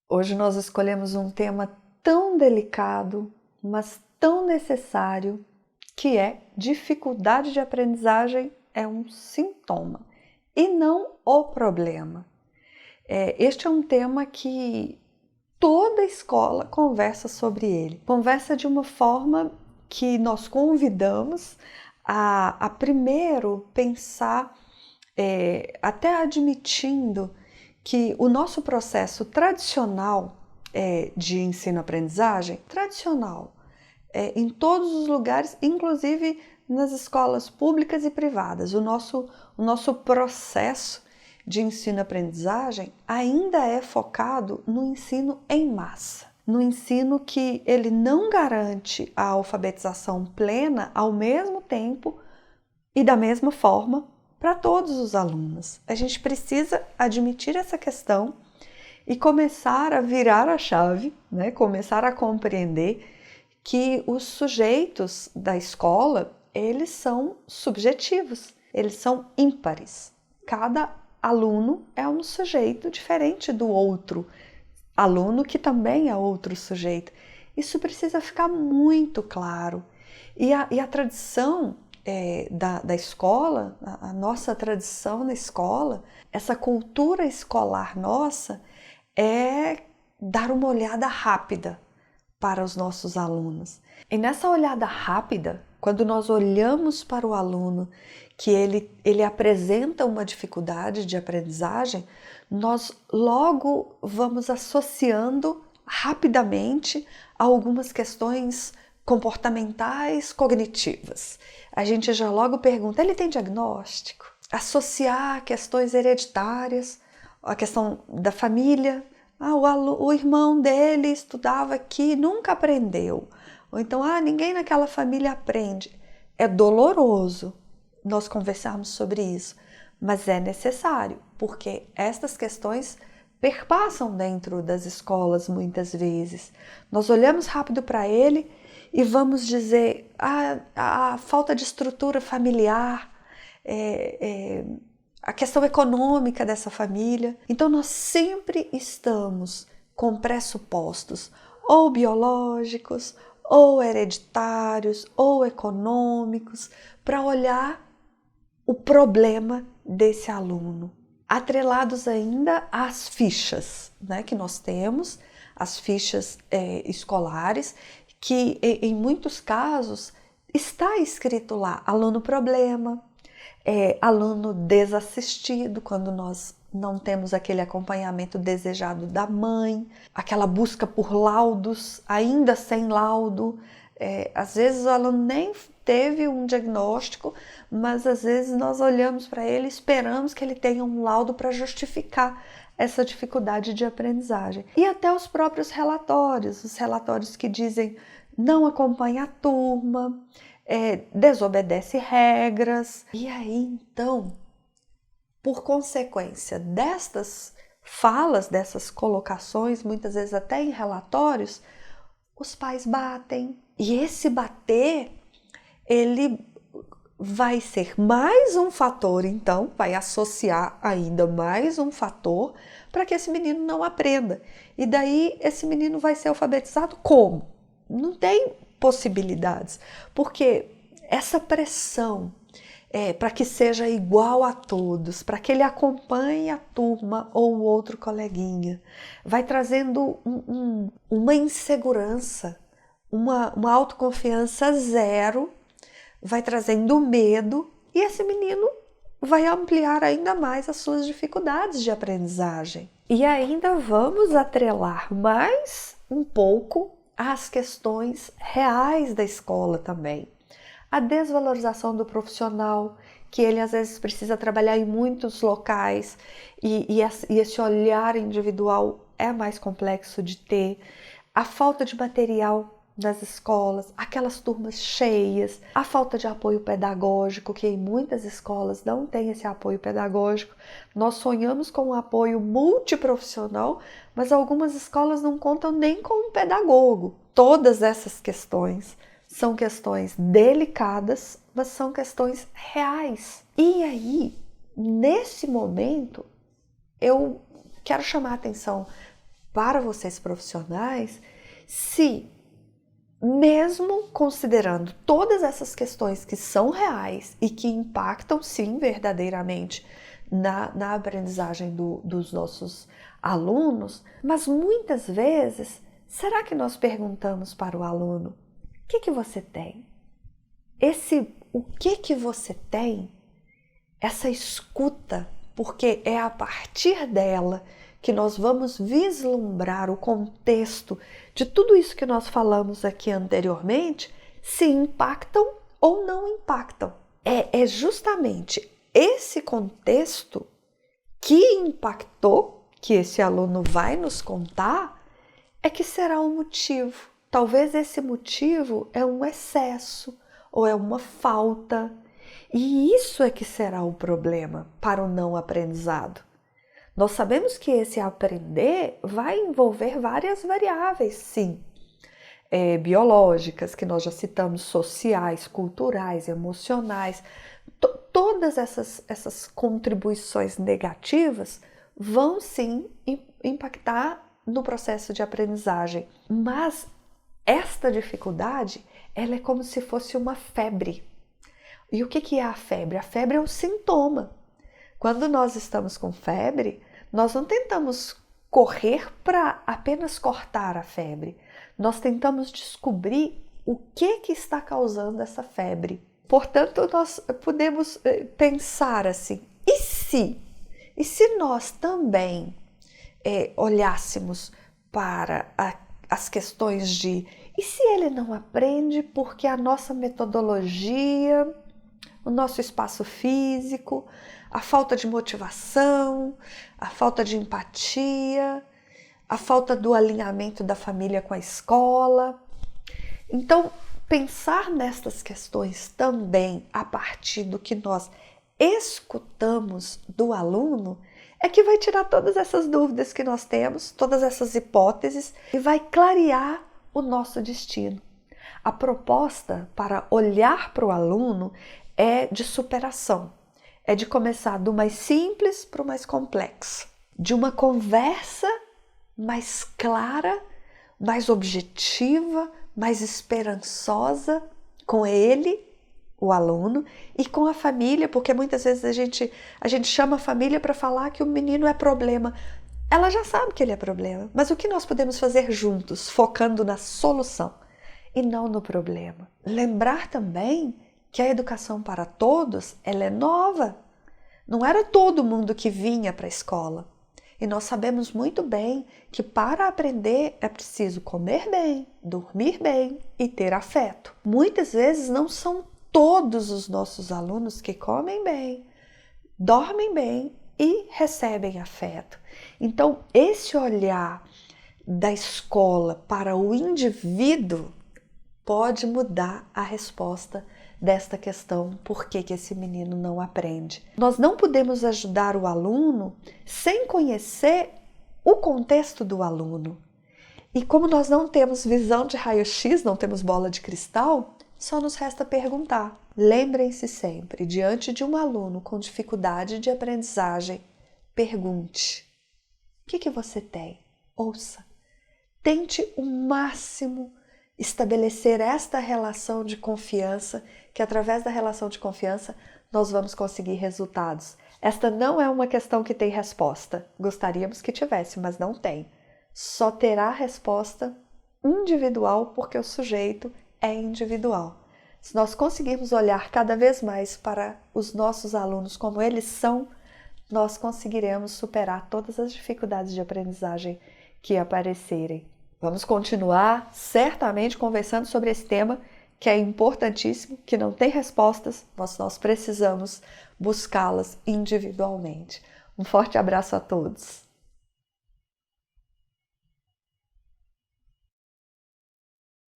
Hoje nós escolhemos um tema tão delicado, mas tão necessário, que é dificuldade de aprendizagem é um sintoma e não o problema. Este é um tema que toda escola conversa sobre ele. Conversa de uma forma que nós convidamos a primeiro pensar, até admitindo que o nosso processo tradicional de ensino-aprendizagem, tradicional, em todos os lugares, inclusive nas escolas públicas e privadas, o nosso processo de ensino-aprendizagem ainda é focado no ensino em massa, no ensino que ele não garante a alfabetização plena ao mesmo tempo e da mesma forma para todos os alunos. A gente precisa admitir essa questão e começar a virar a chave, né? Começar a compreender que os sujeitos da escola, eles são subjetivos, eles são ímpares. Cada aluno é um sujeito diferente do outro aluno, que também é outro sujeito. Isso precisa ficar muito claro. E a tradição da escola, a nossa tradição na escola, essa cultura escolar nossa, é dar uma olhada rápida para os nossos alunos. E nessa olhada rápida, quando nós olhamos para o aluno que ele apresenta uma dificuldade de aprendizagem, nós logo vamos associando rapidamente a algumas questões comportamentais, cognitivas. A gente já logo pergunta, ele tem diagnóstico? Associar questões hereditárias, a questão da família. O irmão dele estudava aqui, nunca aprendeu. Ou então, ninguém naquela família aprende. É doloroso nós conversarmos sobre isso, mas é necessário, porque estas questões perpassam dentro das escolas muitas vezes. Nós olhamos rápido para ele e vamos dizer a falta de estrutura familiar, a questão econômica dessa família. Então nós sempre estamos com pressupostos ou biológicos, ou hereditários, ou econômicos, para olhar o problema desse aluno. Atrelados ainda às fichas, né, que nós temos, as fichas escolares, que em muitos casos está escrito lá aluno problema, aluno desassistido, quando nós não temos aquele acompanhamento desejado da mãe, aquela busca por laudos, ainda sem laudo. Às vezes o aluno nem teve um diagnóstico, mas às vezes nós olhamos para ele e esperamos que ele tenha um laudo para justificar essa dificuldade de aprendizagem. E até os próprios relatórios, os relatórios que dizem não acompanha a turma, desobedece regras. E aí, então, por consequência destas falas, dessas colocações, muitas vezes até em relatórios, os pais batem. E esse bater, ele vai ser mais um fator, então, vai associar ainda mais um fator para que esse menino não aprenda. E daí esse menino vai ser alfabetizado como? Não tem possibilidades, porque essa pressão para que seja igual a todos, para que ele acompanhe a turma ou o outro coleguinha, vai trazendo uma insegurança, uma autoconfiança zero, vai trazendo medo, e esse menino vai ampliar ainda mais as suas dificuldades de aprendizagem. E ainda vamos atrelar mais um pouco as questões reais da escola também. A desvalorização do profissional, que ele às vezes precisa trabalhar em muitos locais e esse olhar individual é mais complexo de ter. A falta de material das escolas, aquelas turmas cheias, a falta de apoio pedagógico, que em muitas escolas não tem esse apoio pedagógico. Nós sonhamos com um apoio multiprofissional, mas algumas escolas não contam nem com um pedagogo. Todas essas questões são questões delicadas, mas são questões reais. E aí, nesse momento, eu quero chamar a atenção para vocês profissionais se, mesmo considerando todas essas questões que são reais e que impactam sim verdadeiramente na aprendizagem dos nossos alunos, mas muitas vezes, será que nós perguntamos para o aluno: o que você tem? O que você tem? Essa escuta, porque é a partir dela que nós vamos vislumbrar o contexto de tudo isso que nós falamos aqui anteriormente, se impactam ou não impactam. É justamente esse contexto que impactou, que esse aluno vai nos contar, é que será o motivo. Talvez esse motivo é um excesso ou é uma falta. E isso é que será o problema para o não aprendizado. Nós sabemos que esse aprender vai envolver várias variáveis, sim. Biológicas, que nós já citamos, sociais, culturais, emocionais. Todas essas contribuições negativas vão sim impactar no processo de aprendizagem. Mas esta dificuldade, ela é como se fosse uma febre. E o que é a febre? A febre é um sintoma. Quando nós estamos com febre, nós não tentamos correr para apenas cortar a febre. Nós tentamos descobrir o que está causando essa febre. Portanto, nós podemos pensar assim, e se nós também olhássemos para as questões de e se ele não aprende porque a nossa metodologia, o nosso espaço físico, a falta de motivação, a falta de empatia, a falta do alinhamento da família com a escola. Então, pensar nestas questões também a partir do que nós escutamos do aluno é que vai tirar todas essas dúvidas que nós temos, todas essas hipóteses e vai clarear o nosso destino. A proposta para olhar para o aluno é de superação, é de começar do mais simples para o mais complexo, de uma conversa mais clara, mais objetiva, mais esperançosa com ele, o aluno, e com a família, porque muitas vezes a gente chama a família para falar que o menino é problema. Ela já sabe que ele é problema, mas o que nós podemos fazer juntos, focando na solução e não no problema? Lembrar também que a educação para todos, ela é nova. Não era todo mundo que vinha para a escola. E nós sabemos muito bem que para aprender é preciso comer bem, dormir bem e ter afeto. Muitas vezes não são todos os nossos alunos que comem bem, dormem bem e recebem afeto. Então, esse olhar da escola para o indivíduo pode mudar a resposta desta questão, por que esse menino não aprende. Nós não podemos ajudar o aluno sem conhecer o contexto do aluno. E como nós não temos visão de raio-x, não temos bola de cristal, só nos resta perguntar. Lembrem-se sempre, diante de um aluno com dificuldade de aprendizagem, pergunte: o que você tem? Ouça. Tente o máximo estabelecer esta relação de confiança, que através da relação de confiança nós vamos conseguir resultados. Esta não é uma questão que tem resposta. Gostaríamos que tivesse, mas não tem. Só terá resposta individual, porque o sujeito é individual. Se nós conseguirmos olhar cada vez mais para os nossos alunos como eles são, nós conseguiremos superar todas as dificuldades de aprendizagem que aparecerem. Vamos continuar certamente conversando sobre esse tema que é importantíssimo, que não tem respostas, mas nós precisamos buscá-las individualmente. Um forte abraço a todos!